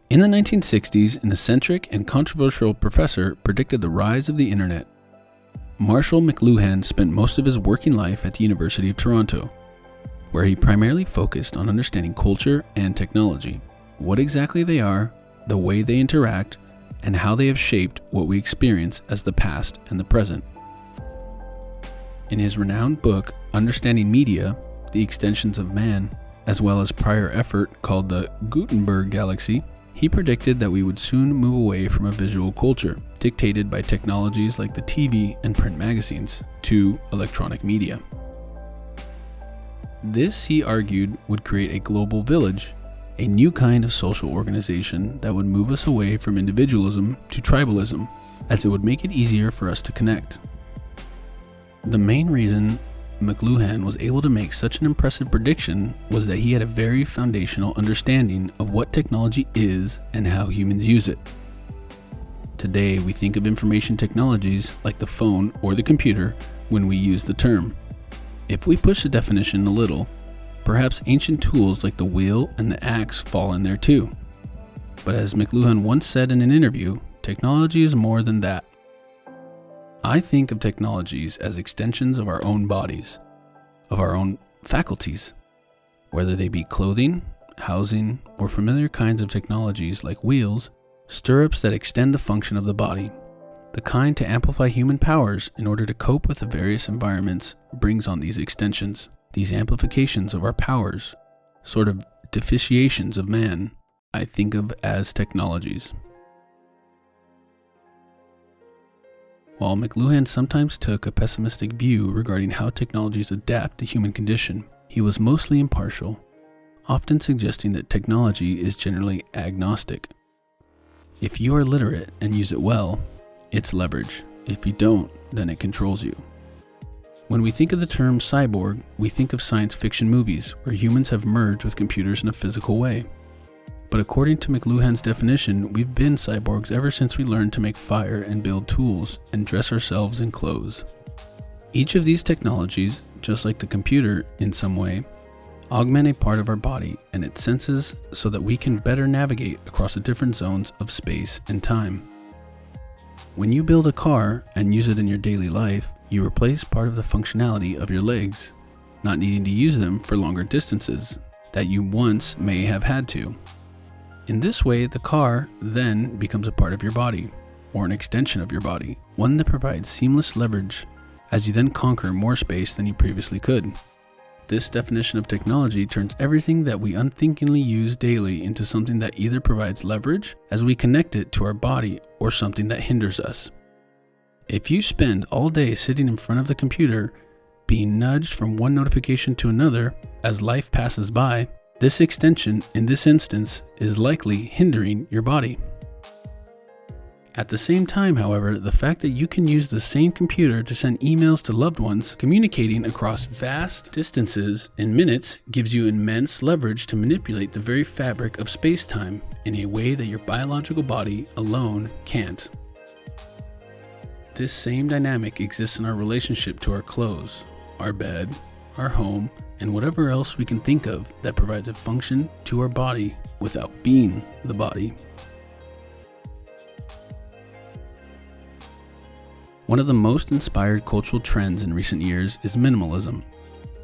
In the 1960s, an eccentric and controversial professor predicted the rise of the internet. Marshall McLuhan spent most of his working life at the University of Toronto, where he primarily focused on understanding culture and technology, what exactly they are, the way they interact, and how they have shaped what we experience as the past and the present. In his renowned book, Understanding Media, The Extensions of Man, as well as prior effort called the Gutenberg Galaxy, he predicted that we would soon move away from a visual culture, dictated by technologies like the TV and print magazines, to electronic media. This, he argued, would create a global village, a new kind of social organization that would move us away from individualism to tribalism, as it would make it easier for us to connect. The main reason McLuhan was able to make such an impressive prediction was that he had a very foundational understanding of what technology is and how humans use it. Today, we think of information technologies like the phone or the computer when we use the term. If we push the definition a little, perhaps ancient tools like the wheel and the axe fall in there too. But as McLuhan once said in an interview, technology is more than that. I think of technologies as extensions of our own bodies, of our own faculties, whether they be clothing, housing, or familiar kinds of technologies like wheels, stirrups that extend the function of the body. The kind to amplify human powers in order to cope with the various environments brings on these extensions, these amplifications of our powers, sort of deficiations of man, I think of as technologies. While McLuhan sometimes took a pessimistic view regarding how technologies adapt the human condition, he was mostly impartial, often suggesting that technology is generally agnostic. If you are literate and use it well, it's leverage. If you don't, then it controls you. When we think of the term cyborg, we think of science fiction movies where humans have merged with computers in a physical way. But according to McLuhan's definition, we've been cyborgs ever since we learned to make fire and build tools and dress ourselves in clothes. Each of these technologies, just like the computer in some way, augment a part of our body and its senses so that we can better navigate across the different zones of space and time. When you build a car and use it in your daily life, you replace part of the functionality of your legs, not needing to use them for longer distances that you once may have had to. In this way, the car then becomes a part of your body, or an extension of your body, one that provides seamless leverage as you then conquer more space than you previously could. This definition of technology turns everything that we unthinkingly use daily into something that either provides leverage as we connect it to our body or something that hinders us. If you spend all day sitting in front of the computer, being nudged from one notification to another as life passes by, this extension, in this instance, is likely hindering your body. At the same time, however, the fact that you can use the same computer to send emails to loved ones communicating across vast distances in minutes gives you immense leverage to manipulate the very fabric of space-time in a way that your biological body alone can't. This same dynamic exists in our relationship to our clothes, our bed, our home, and whatever else we can think of that provides a function to our body without being the body. One of the most inspired cultural trends in recent years is minimalism.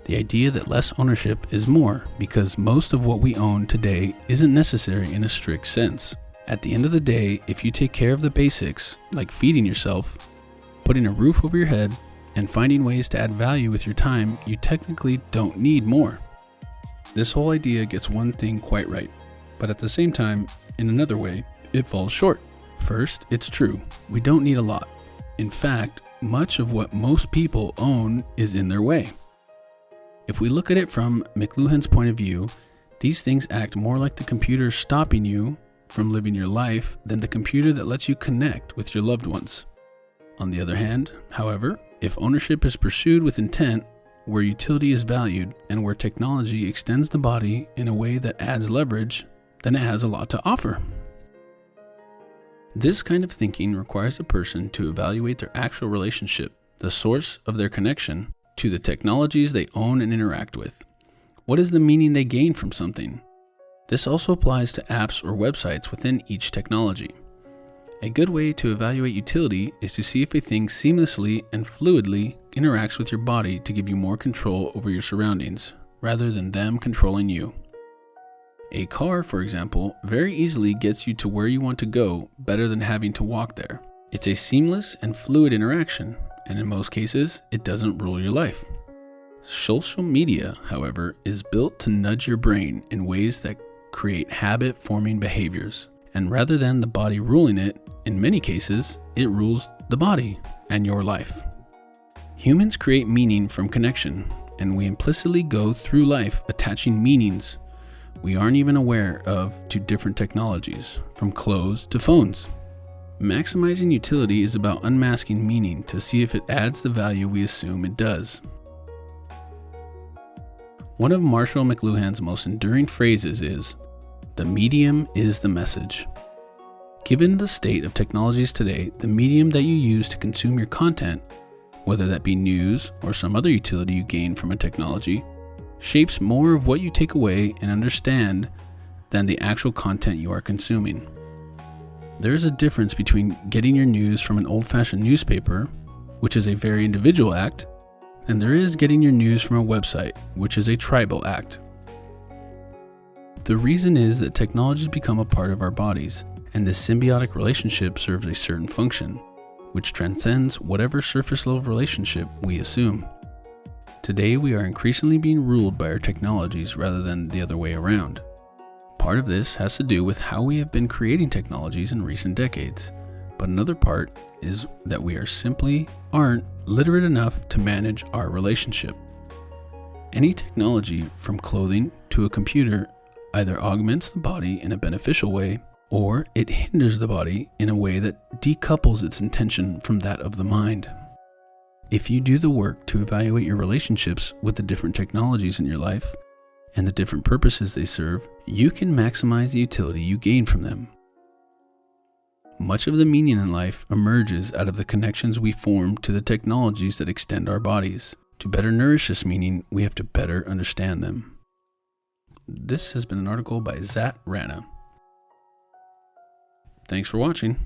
The idea that less ownership is more, because most of what we own today isn't necessary in a strict sense. At the end of the day, if you take care of the basics, like feeding yourself, putting a roof over your head, and finding ways to add value with your time, you technically don't need more. This whole idea gets one thing quite right, but at the same time, in another way, it falls short. First, it's true. We don't need a lot. In fact, much of what most people own is in their way. If we look at it from McLuhan's point of view, these things act more like the computer stopping you from living your life than the computer that lets you connect with your loved ones. On the other hand, however, if ownership is pursued with intent, where utility is valued, and where technology extends the body in a way that adds leverage, then it has a lot to offer. This kind of thinking requires a person to evaluate their actual relationship, the source of their connection, to the technologies they own and interact with. What is the meaning they gain from something? This also applies to apps or websites within each technology. A good way to evaluate utility is to see if a thing seamlessly and fluidly interacts with your body to give you more control over your surroundings, rather than them controlling you. A car, for example, very easily gets you to where you want to go better than having to walk there. It's a seamless and fluid interaction, and in most cases, it doesn't rule your life. Social media, however, is built to nudge your brain in ways that create habit-forming behaviors. And rather than the body ruling it, in many cases, it rules the body and your life. Humans create meaning from connection, and we implicitly go through life attaching meanings we aren't even aware of to different technologies, from clothes to phones. Maximizing utility is about unmasking meaning to see if it adds the value we assume it does. One of Marshall McLuhan's most enduring phrases is, "The medium is the message." Given the state of technologies today, the medium that you use to consume your content, whether that be news or some other utility you gain from a technology, shapes more of what you take away and understand than the actual content you are consuming. There is a difference between getting your news from an old-fashioned newspaper, which is a very individual act, and there is getting your news from a website, which is a tribal act. The reason is that technologies become a part of our bodies, and this symbiotic relationship serves a certain function, which transcends whatever surface-level relationship we assume. Today, we are increasingly being ruled by our technologies rather than the other way around. Part of this has to do with how we have been creating technologies in recent decades, but another part is that we simply aren't literate enough to manage our relationship. Any technology, from clothing to a computer, either augments the body in a beneficial way, or it hinders the body in a way that decouples its intention from that of the mind. If you do the work to evaluate your relationships with the different technologies in your life and the different purposes they serve, you can maximize the utility you gain from them. Much of the meaning in life emerges out of the connections we form to the technologies that extend our bodies. To better nourish this meaning, we have to better understand them. This has been an article by Zat Rana. Thanks for watching.